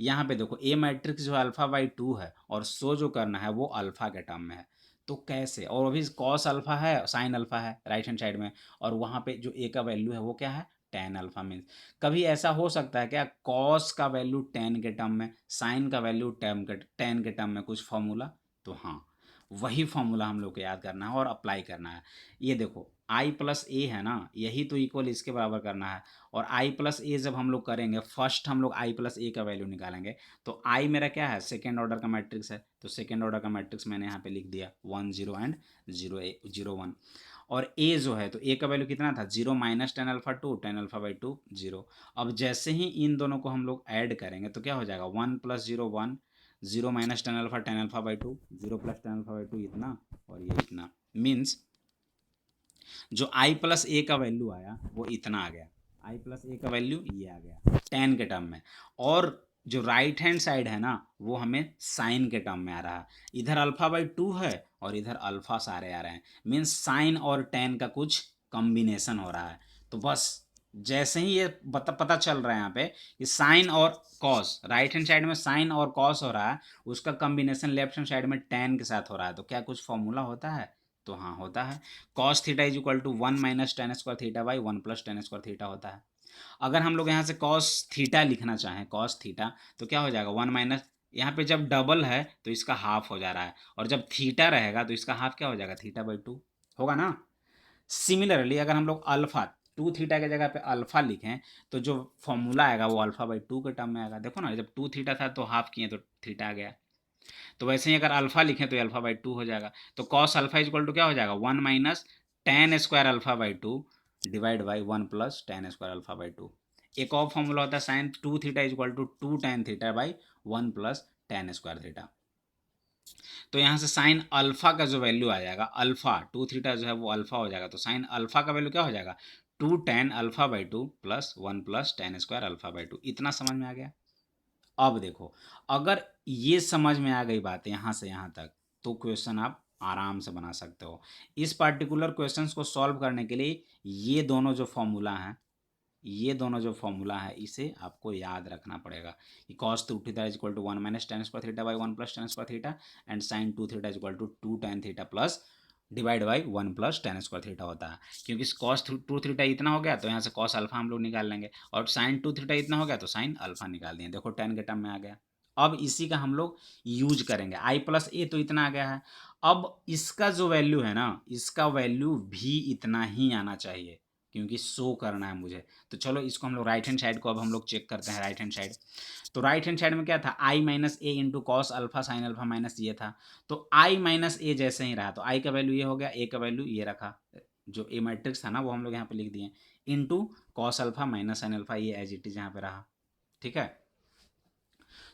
यहाँ पे देखो ए मैट्रिक्स जो अल्फा बाई 2 है और सो जो करना है वो अल्फा के टर्म में है, तो कैसे, और अभी कॉस अल्फा है साइन अल्फा है राइट हैंड साइड में, और वहाँ पे जो ए का वैल्यू है वो क्या है, टेन अल्फा। मीन्स कभी ऐसा हो सकता है क्या, कॉस का वैल्यू 10 के टर्म में, साइन का वैल्यू 10 के टर्म में कुछ फॉर्मूला, तो हाँ वही फॉर्मूला हम लोग को याद करना है और अप्लाई करना है। ये देखो आई प्लस ए है ना, यही तो इक्वल इसके बराबर करना है, और आई प्लस ए जब हम लोग करेंगे फर्स्ट हम लोग आई प्लस ए का वैल्यू निकालेंगे, तो आई मेरा क्या है, सेकेंड ऑर्डर का मैट्रिक्स है, तो सेकेंड ऑर्डर का मैट्रिक्स मैंने यहाँ पे लिख दिया 1 0 एंड 0 1। और ए जो है तो ए का वैल्यू कितना था, 0 माइनस 10 अल्फा 2 10 अल्फा बाई 2 0। अब जैसे ही इन दोनों को हम लोग ऐड करेंगे तो क्या हो जाएगा, 1 plus 0 1, 0 minus 10 alpha by 2 0 plus 10 alpha by 2 इतना, और ये इतना। मीन्स जो आई प्लस ए का वैल्यू आया वो इतना आ गया, आई प्लस ए का वैल्यू ये आ गया 10 के टर्म में, और जो राइट हैंड साइड है ना वो हमें साइन के टर्म में आ रहा है, इधर अल्फा बाई 2 है और इधर अल्फा सारे आ रहे हैं, मीन्स साइन और 10 का कुछ कॉम्बिनेशन हो रहा है। तो बस जैसे ही ये पता चल रहा है यहाँ पे कि साइन और कॉस, राइट हैंड साइड में साइन और कॉस हो रहा है, उसका कॉम्बिनेशन लेफ्ट हैंड साइड में 10 के साथ हो रहा है, तो क्या कुछ फॉर्मूला होता है, तो हाँ होता है, cos theta is equal to 1 minus tan square theta by 1 plus tan square theta होता है। अगर हम लोग यहाँ से कॉस थीटा लिखना चाहें, कॉस थीटा, तो क्या हो जाएगा 1 माइनस, यहाँ पे जब डबल है तो इसका हाफ हो जा रहा है, और जब थीटा रहेगा तो इसका हाफ क्या हो जाएगा, थीटा बाई 2 होगा ना। सिमिलरली अगर हम लोग अल्फा टू थीटा के जगह पे अल्फा लिखें तो जो फॉर्मूला आएगा वो अल्फा बाई टू के टर्म में आएगा। देखो ना, जब टू थीटा था तो हाफ किए तो थीटा आ गया। तो वैसे ही अगर अल्फा लिखें तो अल्फा बाई टू हो जाएगा। तो कॉस अल्फा इक्वल टू क्या हो जाएगा, 1 minus tan square alpha by two divide by 1 plus tan square alpha by two. एक और फॉर्मूला होता है sine two theta equal to two tan theta by 1 plus tan square theta. तो यहाँ से साइन अल्फा का जो वैल्यू आ जाएगा, अल्फा टू थीटा जो है वो अल्फा हो जाएगा। तो साइन अल्फा का वैल्यू क्या हो जाएगा, two tan alpha by two plus 1 plus tan square alpha by two. इतना समझ में आ गया। अब देखो, अगर ये समझ में आ गई बात यहाँ से यहाँ तक, तो क्वेश्चन आप आराम से बना सकते हो। इस पार्टिकुलर क्वेश्चन को सॉल्व करने के लिए ये दोनों जो फॉर्मूला हैं, ये दोनों जो फॉर्मूला है इसे आपको याद रखना पड़ेगा कि cos two theta is equal to 1 minus tan square theta by 1 plus tan square theta and sine two theta is equal to two tan theta plus divide by 1 plus tan square theta होता है। क्योंकि cos two theta इतना हो गया तो यहाँ से cos alpha हम लोग निकाल लेंगे, और साइन टू थीटा इतना हो गया तो साइन अल्फा निकाल दिए। देखो टेन के टर्म में आ गया। अब इसी का हम लोग यूज करेंगे। आई प्लस ए तो इतना आ गया है। अब इसका जो वैल्यू है ना, इसका वैल्यू भी इतना ही आना चाहिए, क्योंकि शो करना है मुझे। तो चलो इसको हम लोग राइट हैंड साइड को अब हम लोग चेक करते हैं। राइट हैंड साइड, तो राइट हैंड साइड में क्या था, I minus A into cos alpha sine alpha minus ये था। तो आई माइनस ए जैसे ही रहा तो आई का वैल्यू ये हो गया, ए का वैल्यू ये रखा, जो ए मैट्रिक्स था ना वो हम लोग यहाँ पे लिख दिए, into cos alpha minus sine alpha, ये एज इट इज यहाँ पे रहा। ठीक है,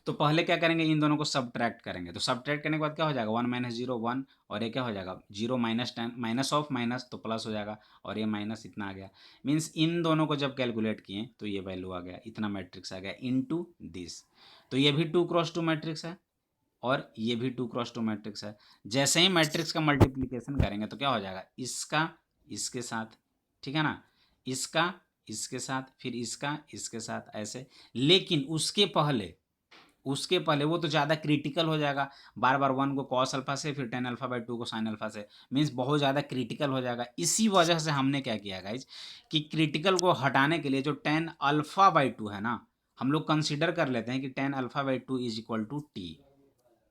तो पहले क्या करेंगे, इन दोनों को सब्ट्रैक्ट करेंगे। तो सब्ट्रैक्ट करने के बाद क्या हो जाएगा, 1 माइनस जीरो 1, और ये क्या हो जाएगा 0 minus ten minus of minus तो प्लस हो जाएगा, और ये माइनस इतना आ गया। मीन्स इन दोनों को जब कैलकुलेट किए तो ये वैल्यू आ गया, इतना मैट्रिक्स आ गया इनटू दिस। तो ये भी 2x2 मैट्रिक्स है और ये भी 2x2 मैट्रिक्स है। जैसे ही मैट्रिक्स का मल्टीप्लीकेशन करेंगे तो क्या हो जाएगा, इसका इसके साथ, ठीक है ना, इसका इसके साथ, फिर इसका इसके साथ, ऐसे। लेकिन उसके पहले वो तो ज़्यादा क्रिटिकल हो जाएगा, बार बार 1 को कॉस अल्फा से, फिर टेन अल्फा बाई 2 को साइन अल्फा से, मीन्स बहुत ज़्यादा क्रिटिकल हो जाएगा। इसी वजह से हमने क्या किया गाइज, कि क्रिटिकल को हटाने के लिए जो टेन अल्फा बाई 2 है ना, हम लोग कंसिडर कर लेते हैं कि tan alpha by 2 is equal to t.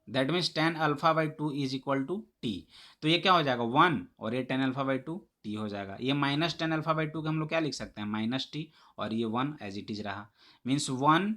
That means tan alpha by 2 is equal to t. तो ये क्या हो जाएगा 1, और ये टेन अल्फा बाई 2 टी हो जाएगा। ये माइनस टेन अल्फा बाई 2 का हम लोग क्या लिख सकते हैं, माइनस टी, और ये 1 एज इट इज रहा। Means 1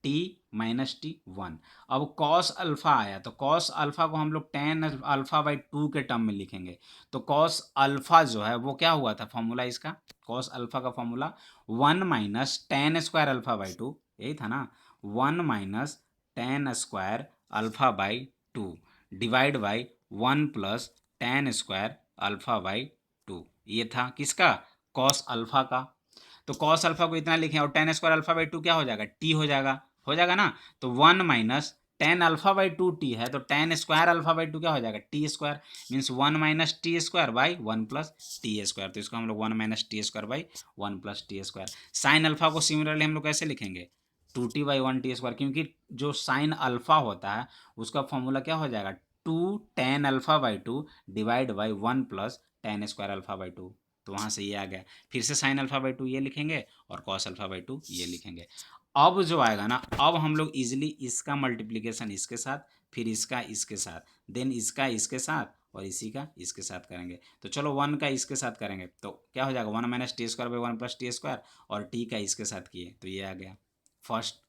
T minus T 1। अब कॉस अल्फा आया तो कॉस अल्फा को हम लोग टेन अल्फा बाई 2 के टर्म में लिखेंगे। तो कॉस अल्फा जो है वो क्या हुआ था, फॉर्मूला इसका, कॉस अल्फा का formula 1 minus tan square alpha by 2, यही था ना, 1 minus tan square alpha by 2 divide by 1 plus tan square alpha by 2। ये था किसका, कॉस अल्फा का। तो कॉस अल्फा को इतना लिखें, और टेन स्क्वायर अल्फा बाई 2 क्या हो जाएगा, टी हो जाएगा ना। तो 1 minus ten alpha by 2 T है, तो टेन स्क्वायर अल्फा बाई 2 क्या हो जाएगा, T square. Means 1 minus T square by 1 plus T square. तो इसको हम लोग 1 minus T square by 1 plus T square. Sine alpha को सिमिलरली हम लोग कैसे लिखेंगे, 2t बाई 1t स्क्वायर, क्योंकि जो साइन अल्फा होता है उसका फॉर्मूला क्या हो जाएगा, 2 ten alpha by 2 divide by 1 plus tan square alpha by 2। तो वहाँ से ये आ गया। फिर से साइन अल्फा बाई 2 ये लिखेंगे, और कॉस अल्फा बाई 2 ये लिखेंगे। अब जो आएगा ना, अब हम लोग इजिली इसका मल्टीप्लीकेशन इसके साथ, फिर इसका इसके साथ, देन इसका इसके साथ, और इसी का इसके साथ करेंगे। तो चलो 1 का इसके साथ करेंगे तो क्या हो जाएगा, 1 minus T square by 1 plus T square, और टी का इसके साथ किए तो ये आ गया। फर्स्ट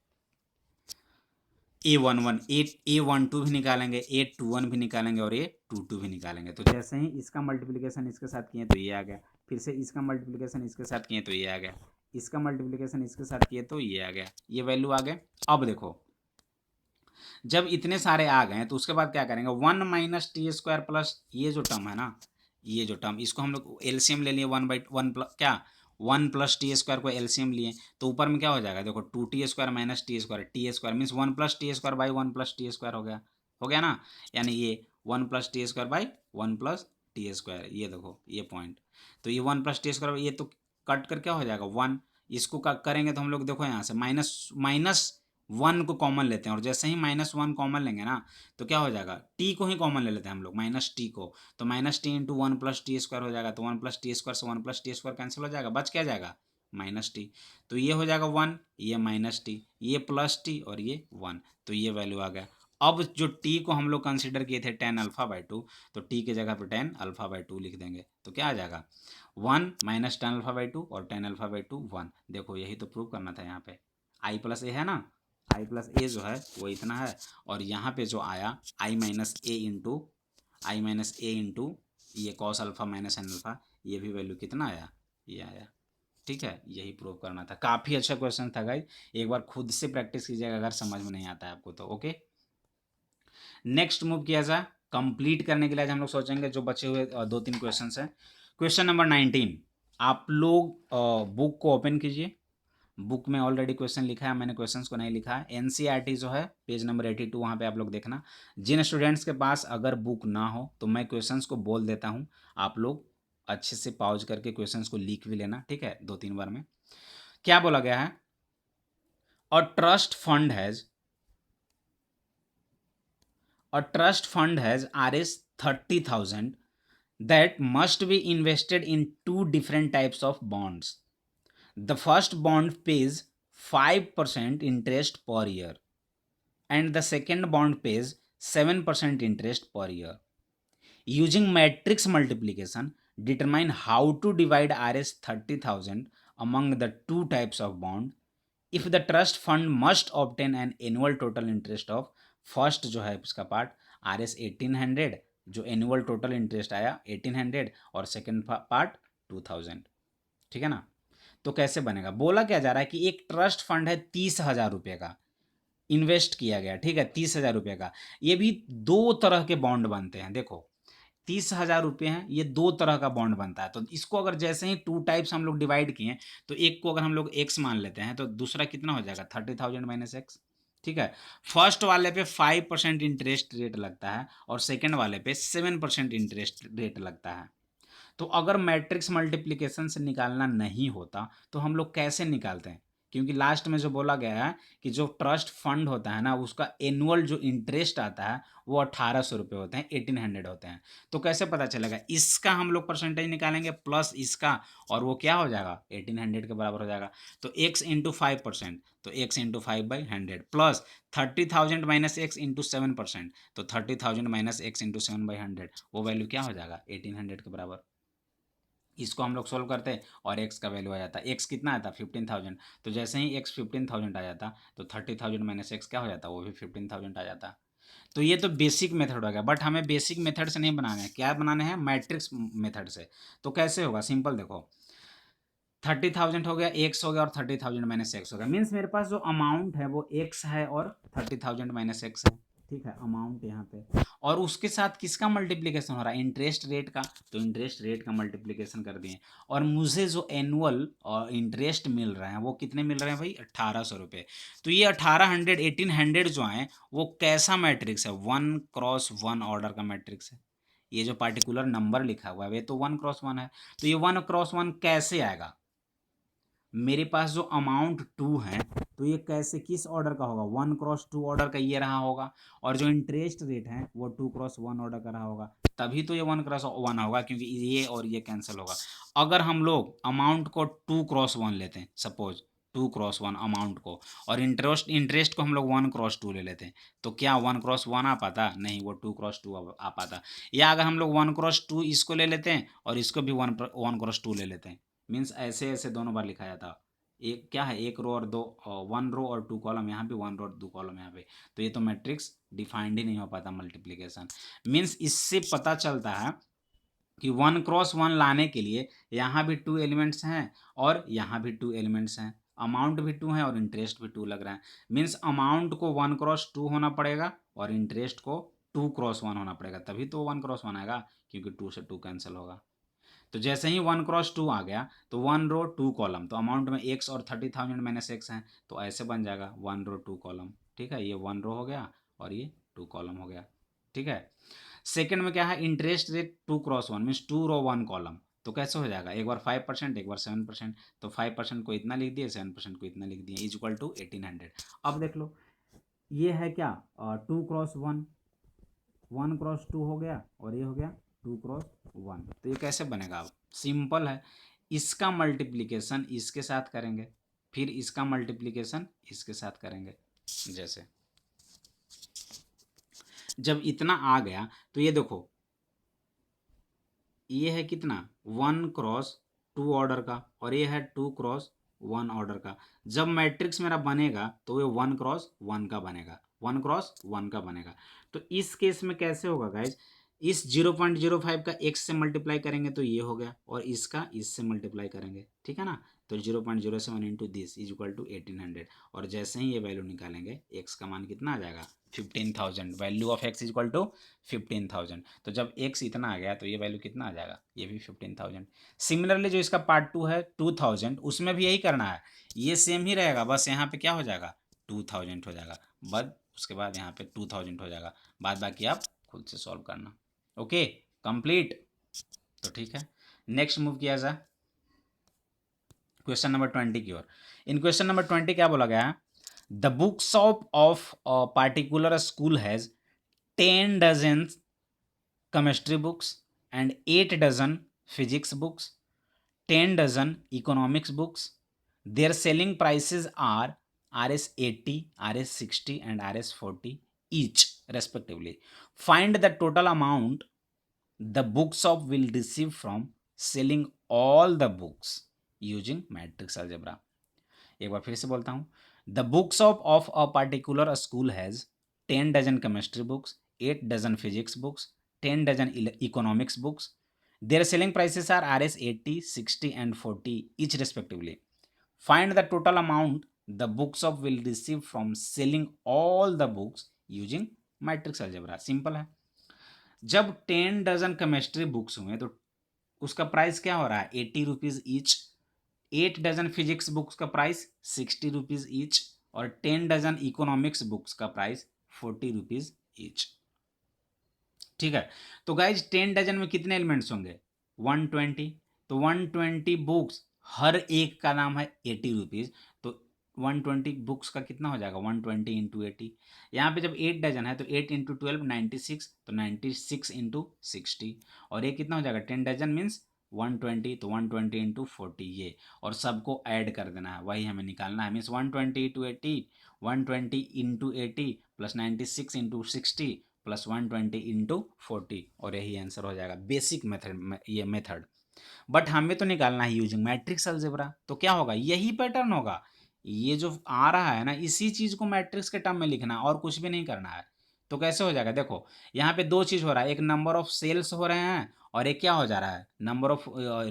A11 A12 भी निकालेंगे, A21 भी निकालेंगे, और A22 भी निकालेंगे। तो जैसे ही इसका मल्टीप्लिकेशन इसके साथ किए तो ये आ गया, फिर से इसका मल्टीप्लिकेशन इसके साथ किए तो ये आ गया, इसका मल्टीप्लिकेशन इसके साथ किए तो ये आ गया, ये वैल्यू आ गए। अब देखो, जब इतने सारे आ गए तो उसके बाद क्या करेंगे, 1 माइनस टी स्क्वायर प्लस ये जो टर्म है ना, ये जो टर्म, इसको हम लोग एलसीएम ले लिए, 1 बाई 1 प्लस क्या 1 प्लस टी स्क्वायर को एलसीएम लिए, तो ऊपर में क्या हो जाएगा, देखो 2t square minus T square means 1 plus T square by 1 plus T square हो गया ना। यानी ये 1 plus T square by 1 plus T square, ये देखो ये पॉइंट। तो ये 1 प्लस टी स्क्वायर, ये तो कट कर क्या हो जाएगा 1, इसको करेंगे तो हम लोग देखो यहाँ से माइनस माइनस 1 को कॉमन लेते हैं, और जैसे ही माइनस 1 कॉमन लेंगे ना तो क्या हो जाएगा, टी को ही कॉमन ले लेते हैं हम लोग, माइनस टी को। तो minus T into 1 plus T square हो जाएगा। तो 1 प्लस टी स्क्वायर से 1 प्लस टी स्क्वायर कैंसिल हो जाएगा, बच क्या जाएगा माइनस टी। तो ये हो जाएगा 1, ये माइनस टी, ये प्लस टी, और ये 1। तो ये वैल्यू आ गया। अब जो टी को हम लोग कंसिडर किए थे टेन अल्फा बाई 2, तो टी की जगह पर टेन अल्फा बाई 2 लिख देंगे। तो क्या आ जाएगा 1 minus ten alpha by to और टेन अल्फा बाई टू 1। देखो यही तो प्रूव करना था यहाँ पे। आई प्लस ए है ना, आई प्लस ए जो है वो इतना है, और यहाँ पे जो आया आई माइनस ए इंटू ये cos alpha minus n alpha, ये भी वैल्यू कितना आया, ये आया। ठीक है, यही प्रूव करना था। काफ़ी अच्छा क्वेश्चन था गाइस, एक बार खुद से प्रैक्टिस कीजिएगा अगर समझ में नहीं आता है आपको तो। ओके, नेक्स्ट मूव किया जाए। कंप्लीट करने के लिए आज हम लोग सोचेंगे जो बचे हुए 2-3 क्वेश्चन हैं। क्वेश्चन नंबर 19, आप लोग बुक को ओपन कीजिए। बुक में ऑलरेडी क्वेश्चन लिखा है, मैंने क्वेश्चंस को नहीं लिखा है। एनसीईआरटी जो है पेज नंबर 82, वहाँ पे आप लोग देखना। जिन स्टूडेंट्स के पास अगर बुक ना हो तो मैं क्वेश्चंस को बोल देता हूँ, आप लोग अच्छे से पॉज करके क्वेश्चंस को लिख भी लेना, ठीक है, 2-3 बार में। क्या बोला गया है, a trust fund has Rs 30,000 that must be invested in two different types of bonds. The first bond pays 5% interest per year and the second bond pays 7% interest per year. Using matrix multiplication, determine how to divide Rs 30,000 among the two types of bond. If the trust fund must obtain an annual total interest of, first जो है इसका part Rs 1800, जो annual total interest आया 1800, और second part 2000। ठीक है ना, तो कैसे बनेगा, बोला क्या जा रहा है कि एक ट्रस्ट फंड है 30,000 रुपये का, इन्वेस्ट किया गया, ठीक है, 30,000 रुपये का। ये भी दो तरह के बॉन्ड बनते हैं, देखो 30,000 रुपये हैं, ये दो तरह का बॉन्ड बनता है। तो इसको अगर जैसे ही टू टाइप्स हम लोग डिवाइड किए, तो एक को अगर हम लोग एक्स मान लेते हैं तो दूसरा कितना हो जाएगा 30,000 माइनस एक्स। ठीक है, फर्स्ट वाले पे 5% इंटरेस्ट रेट लगता है और सेकेंड वाले पे 7% इंटरेस्ट रेट लगता है। तो अगर मैट्रिक्स मल्टीप्लिकेशन से निकालना नहीं होता तो हम लोग कैसे निकालते हैं, क्योंकि लास्ट में जो बोला गया है कि जो ट्रस्ट फंड होता है ना, उसका एनुअल जो इंटरेस्ट आता है वो 1800 रुपये होते हैं, 1800 होते हैं। तो कैसे पता चलेगा, इसका हम लोग परसेंटेज निकालेंगे प्लस इसका, और वो क्या हो जाएगा 1800 के बराबर हो जाएगा। तो x इंटू 5%, तो x into 5/100 plus 30,000 minus x into 7%, तो 30,000 माइनस एक्स इंटू 7/100, वो वैल्यू क्या हो जाएगा 1800 के बराबर। इसको हम लोग सोल्व करते हैं और x का वैल्यू आ जाता है, x कितना आया था 15,000, तो जैसे ही x 15,000 आ जाता तो 30,000 माइनस एक्स क्या हो जाता, वो भी 15,000 आ जाता। तो ये तो बेसिक मेथड हो गया, बट हमें बेसिक मेथड से नहीं बनाना है, क्या बनाने हैं, मैट्रिक्स मेथड से। तो कैसे होगा, सिंपल देखो, 30,000 हो गया, एक्स हो गया, और 30,000 माइनस एक्स हो गया। मीन्स मेरे पास जो अमाउंट है वो एक्स है और 30,000 माइनस एक्स है। ठीक है, अमाउंट यहाँ पे, और उसके साथ किसका मल्टीप्लिकेशन हो रहा है, इंटरेस्ट रेट का, तो इंटरेस्ट रेट का मल्टीप्लिकेशन कर दिए। और मुझे जो एनुअल और इंटरेस्ट मिल रहे हैं वो कितने मिल रहे हैं भाई, 1800 रुपये। तो ये 1800 1800 जो आए वो कैसा मैट्रिक्स है, 1x1 ऑर्डर का मैट्रिक्स है। ये जो पार्टिकुलर नंबर लिखा हुआ है ये तो 1x1 है। तो ये 1x1 कैसे आएगा, मेरे पास जो अमाउंट 2 है तो ये कैसे किस ऑर्डर का होगा, 1x2 ऑर्डर का ये रहा होगा, और जो इंटरेस्ट रेट है वो 2x1 ऑर्डर का रहा होगा, तभी तो ये 1x1 होगा, क्योंकि ये और ये कैंसिल होगा। अगर हम लोग अमाउंट को 2x1 लेते हैं, सपोज 2x1 अमाउंट को, और इंटरेस्ट को हम लोग 1x2 ले लेते हैं, तो क्या 1x1 आ पाता, नहीं, वो 2x2 आ पाता। या अगर हम लोग 1x2 इसको ले लेते हैं और इसको भी 1x2 ले लेते हैं, मीन्स ऐसे ऐसे दोनों बार लिखा जाता। एक क्या है, एक रो और दो, 1 रो और 2 कॉलम यहाँ पे, 1 रो और 2 कॉलम यहाँ पे, तो ये तो मैट्रिक्स डिफाइंड ही नहीं हो पाता मल्टीप्लिकेशन। मीन्स इससे पता चलता है कि 1x1 लाने के लिए यहाँ भी 2 एलिमेंट्स हैं और यहाँ भी 2 एलिमेंट्स हैं, अमाउंट भी 2 है और इंटरेस्ट भी 2 लग रहा है। मीन्स अमाउंट को 1x2 होना पड़ेगा और इंटरेस्ट को 2x1 होना पड़ेगा, तभी तो 1x1 आएगा, क्योंकि 2 से 2 कैंसिल होगा। तो जैसे ही 1x2 आ गया तो 1 रो 2 कॉलम, तो अमाउंट में एक्स और 30,000 माइनस एक्स है, तो ऐसे बन जाएगा 1 रो 2 कॉलम। ठीक है, ये 1 रो हो गया और ये 2 कॉलम हो गया। ठीक है, सेकंड में क्या है, इंटरेस्ट रेट 2x1 मीन्स 2 रो 1 कॉलम, तो कैसे हो जाएगा, एक बार 5% एक बार 7%, तो 5% को इतना लिख दिए, 7% को इतना लिख दिए, इज इक्वल टू 1800। अब देख लो, ये है क्या 2x1, 1x2 हो गया, और ये हो गया 2x1। तो ये कैसे बनेगा, अब सिंपल है, इसका मल्टीप्लिकेशन इसके साथ करेंगे, फिर इसका मल्टीप्लिकेशन इसके साथ करेंगे। जैसे जब इतना आ गया तो ये देखो, ये है कितना 1x 2 ऑर्डर का और ये है 2 क्रॉस 1 ऑर्डर का। जब मैट्रिक्स मेरा बनेगा तो ये 1 क्रॉस 1 का बनेगा, 1 क्रॉस 1 का बनेगा। तो इस केस में कैसे होगा गाइज, इस 0.05 का x से मल्टीप्लाई करेंगे तो ये हो गया, और इसका इससे मल्टीप्लाई करेंगे, ठीक है ना। तो 0.07 into this is equal to 1800, और जैसे ही ये वैल्यू निकालेंगे x का मान कितना आ जाएगा 15,000। Value of x is equal to 15,000। तो जब x इतना आ गया तो ये वैल्यू कितना आ जाएगा, ये भी 15,000। सिमिलरली जो इसका पार्ट 2 है 2000, उसमें भी यही करना है, ये सेम ही रहेगा, बस यहाँ पे क्या हो जाएगा 2000 हो जाएगा, बस उसके बाद यहाँ पे 2000 हो जाएगा, बाद बाकी आप खुद से सॉल्व करना। Okay complete. तो ठीक है, नेक्स्ट मूव किया जाए क्वेश्चन नंबर 20 की ओर। इन क्वेश्चन नंबर 20 क्या बोला गया है, the book shop of particular school has 10 dozen chemistry books and 8 dozen physics books, 10 dozen economics books. Their selling prices are Rs 80, Rs 60 and Rs 40 each respectively. Find the total amount the bookshop will receive from selling all the books using matrix algebra. एक बार फिर से बोलता हूँ, the books of a particular school has 10 dozen chemistry books, 8 dozen physics books, 10 dozen economics books. Their selling prices are Rs 80, 60 and 40 each respectively. Find the total amount the bookshop will receive from selling all the books using matrix algebra. Simple है, जब 10 dozen chemistry books हुए तो उसका price क्या हो रहा है 80 rupees each, 8 dozen physics books का प्राइस 60 रुपीज ईच, और 10 डजन इकोनॉमिक्स बुक्स का प्राइस 40 रुपीज ईच। ठीक है, तो गाइज 10 डजन में कितने एलिमेंट्स होंगे 120, तो 120 बुक्स, हर एक का नाम है 80 रुपीज, तो 120 बुक्स का कितना हो जाएगा 120 इंटू 80। यहाँ पे जब 8 डजन है तो 8 इंटू 12 96, तो 96 इंटू 60, और ये कितना हो जाएगा 10 डजन मीन्स 120, तो 120 इंटू 40 ये, और सबको ऐड कर देना है, वही हमें निकालना है, means 120 into 80, 120 into 80 plus 96 into 60 plus 120 into 40, और यही आंसर हो जाएगा बेसिक मेथड, ये मेथड। बट हमें तो निकालना है यूजिंग मैट्रिक्स अलजेब्रा, तो क्या होगा यही पैटर्न होगा, ये जो आ रहा है ना इसी चीज को मैट्रिक्स के टर्म में लिखना है और कुछ भी नहीं करना है। तो कैसे हो जाएगा, देखो यहाँ पे दो चीज हो रहा है, एक नंबर ऑफ सेल्स हो रहे हैं, और एक क्या हो जा रहा है नंबर ऑफ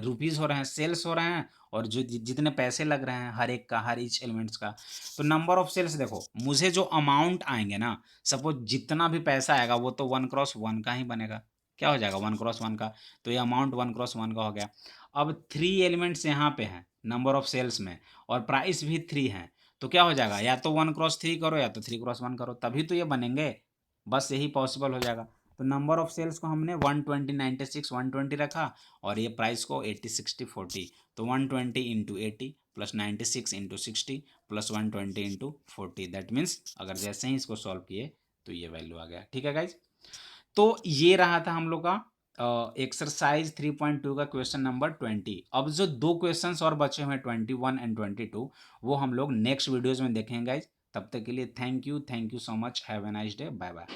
रुपीज हो रहे हैं, सेल्स हो रहे हैं, और जो जितने पैसे लग रहे हैं हर एक का, हर ईच एलिमेंट्स का। तो नंबर ऑफ सेल्स देखो, मुझे जो अमाउंट आएंगे ना, सपोज जितना भी पैसा आएगा वो तो 1 क्रॉस 1 का ही बनेगा, क्या हो जाएगा 1 क्रॉस 1 का, तो ये अमाउंट 1 क्रॉस 1 का हो गया। अब 3 एलिमेंट्स यहाँ पे हैं नंबर ऑफ सेल्स में, और प्राइस भी 3 हैं, तो क्या हो जाएगा या तो 1 क्रॉस 3 करो या तो 3 क्रॉस 1 करो, तभी तो ये बनेंगे, बस यही पॉसिबल हो जाएगा। तो नंबर ऑफ सेल्स को हमने 120 96 120 रखा, और ये प्राइस को 80 60 40, तो 120 into 80 plus 96 into 60 plus 120 into 40, that means अगर जैसे ही इसको सॉल्व किए तो ये वैल्यू आ गया। ठीक है गाइज, तो ये रहा था हम लोग का एक्सरसाइज 3.2 का क्वेश्चन नंबर 20। अब जो दो क्वेश्चंस और बचे हुए हैं 21 एंड 22, वो हम लोग नेक्स्ट वीडियोज में देखेंगे गाइज। तब तक के लिए thank you so much, have a nice day, bye bye.